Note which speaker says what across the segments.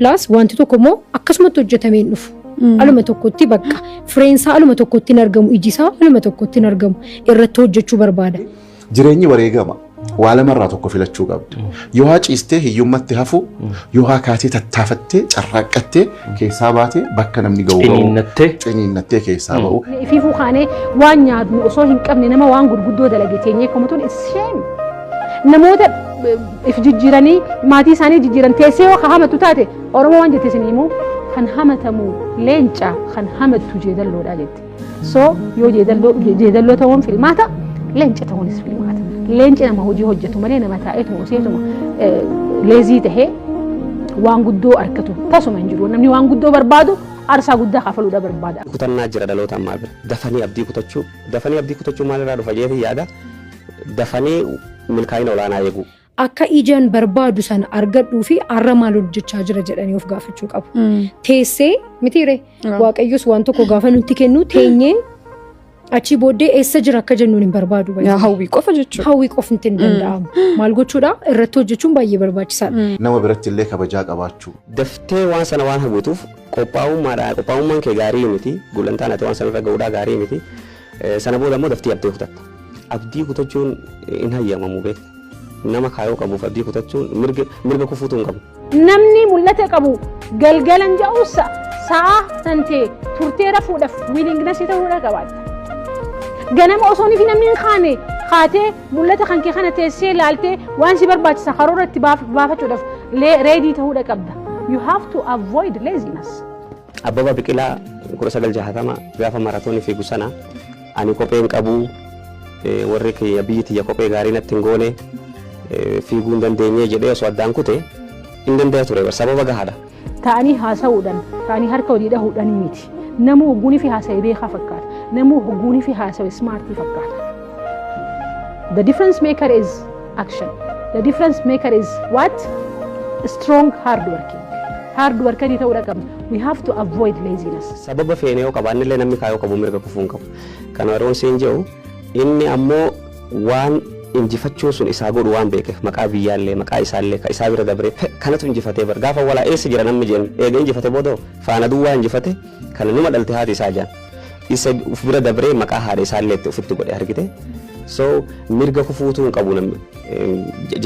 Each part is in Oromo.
Speaker 1: plus wanti tokko immoo akkasumatti hojjetamee dhufu. Aluma tokkotti bakka fireensaa aluma tokkotti argamu ijisaa aluma tokkotti argamu irratti hojjechuu barbaada.
Speaker 2: Jireenyi wareegama waa lamarraa tokko filachuu qabdu. Yoo haa ciistee hiyyummatti hafu yoo haa kaatee tattaafattee carraaqqattee keessaa baatee bakka namni ga'u ciniinnattee keessaa ba'u.
Speaker 1: Ifiifuu kaanee waan nyaadnu osoo hin qabne nama waan gurguddoo dalage teenyee komutuun isheen namoota if jijjiiranii maatii isaanii jijjiiran teessee yoo hamatu taate Oromoo waan jette isin immoo kan hamatamu leenca kan hamattu jeedalloodha jette. So yoo jeedalloo ta'uun filmaata leenca ta'uunis filmaata. Leenci nama hojii hojjetu malee nama taa'eetu moseetuma leezii tahee waan guddoo arkatu tasuma hin jiru. Namni waan guddoo barbaadu aarsaa guddaa kafaluudha barbaada.
Speaker 3: Kutannaa jira dhaloota ammaa bira. Dafanii abdii kutachuu maalirraa dhufa jeetii yaada dafanii milkaa'ina olaanaa eegu.
Speaker 1: Akka ijaan barbaadu sana argadhuu fi arra maal hojjechaa jira jedhanii of gaafachuu qabu. Teessee mitiire waaqayyos waan tokko gaafa nutti kennu teenyee achi booddee eessa jira akka jennuun hin barbaadu.
Speaker 4: Hawwii qofa jechuudha.
Speaker 1: Hawwii qofni hin danda'amu. Maal gochuudha irratti hojjechuun baay'ee barbaachisaadha.
Speaker 2: Nama biratti illee kabajaa qabaachuu.
Speaker 3: Daftee waan sana waan hawwituuf qophaa'ummaan kee gaarii miti gulantaan ati waan sana irra ga'uudhaa gaarii miti. Sana booda immoo daftii abdii kutatta. Abdii kutachuun hin hayyamamu beekta. Nama kaayoo qabuuf abdii kutachuun mirga kufuutu hin qabu.
Speaker 1: Namni mul'ata qabu galgalan ja'uusa sa'a tantee turtee rafuudhaaf wiilinginasii ta'uudha qabaata. Ganama osoo fi namni hin kaane kaatee mul'ata kan kee kana teessee ilaaltee waan si barbaachisa karoora itti baafachuudhaaf reedii ta'uudha qabda. You have to avoid laziness.
Speaker 3: Abbabaa Biqilaa 1960 gaafa maraatoonii fiigu sana ani kopheen qabu warri kiyya biyyi tiyya kophee gaarii natti hin goone fiiguu hin dandeenye jedhee osoo addaan kute hin danda'a ture sababa gahaadha.
Speaker 1: Ta'anii haasa'uudhaan ta'anii harka walii dhahuudhaan miti. Namuu hogguunii fi haasa'ee beekaa fakkaata. Namuu hogguunii fi haasa'ee smartii fakkaata. The difference maker is action. The difference maker is what? Strong hard working. Hard working ta'uudha qabna. We have to avoid laziness.
Speaker 3: Sababa feenee yoo qabaanne illee namni kaayoo qabu mirga kufuu hin qabu. Kana yeroon siin jedhu inni ammoo waan injifachuun sun isaa godhu waan beekeef maqaa biyyaallee maqaa isaallee ka isaa bira dabre kanatu injifatee bar gaafa walaa eessa jira namni jeen eega injifate booda faana duwwaa injifate kana numa dhalte haati isaa jaan isa uf bira dabre maqaa haadha isaallee itti ofitti godhe argite so mirga kufuutu hin qabu namni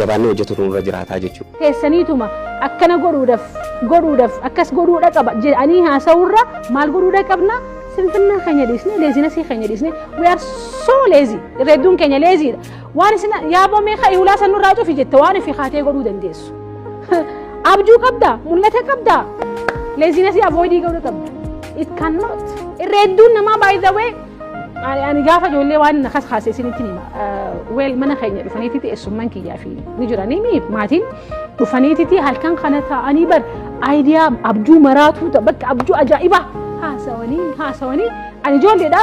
Speaker 3: jabaannee hojjetu nurra jiraataa jechuudha.
Speaker 1: Teessaniituma akkana godhuudhaaf akkas godhuudha qaba jedhanii haasa'uurra maal godhuudha qabna sinfinna keenya dhiisne leezinasii keenya dhiisne we are so lazy redduun keenya lazy dha. Waan isin yaabamee ka ihulaa san nurraa cufi jette waan ifi kaatee godhuu dandeessu. Abjuu qabda mul'ata qabda laziness avoidii godhuu qabda. It cannot. Redduun namaa by the way ani gaafa ijoollee waan nakas kaasee isinitti hima. Wel mana keenya dhufaniiti teessummaan kiyyaa fi ni jiranii maatiin dhufaniiti halkan kana ta'anii bar idea abjuu maraatu bakka abjuu ajaa'ibaa haasawanii ani ijoolleedha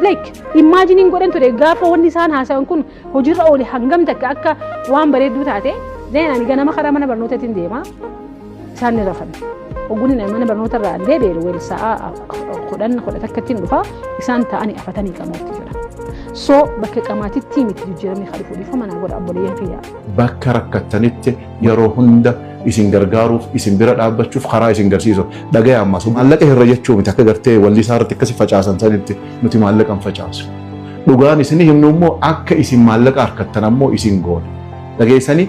Speaker 1: like imagining godhan ture gaafa wanni isaan haasawan kun hojiirra oole hangam takka akka waan bareedduu taate then ani ganama karaa mana barnootaatiin deema isaan ni rafan oguni mana barnoota irraa deebi'e wel sa'a 10 takkattiin dhufa isaan ta'anii afatanii qamooti jira. So bakka qamaatitti miti jijjiiramni khalifu dhifa mana godha abboleeyyan kiyya.
Speaker 2: Bakka rakkattanitti yeroo hunda isin gargaaruuf isin bira dhaabbachuuf karaa isin garsiisu dhagaya ammas maallaqa irra jechuu miti akka gartee walli isaarratti akkasi facaasan sanitti nuti maallaqa hin facaasu. Dhugaan isin himnu immoo akka isin maallaqa harkattan ammoo isin goone. Dhageessanii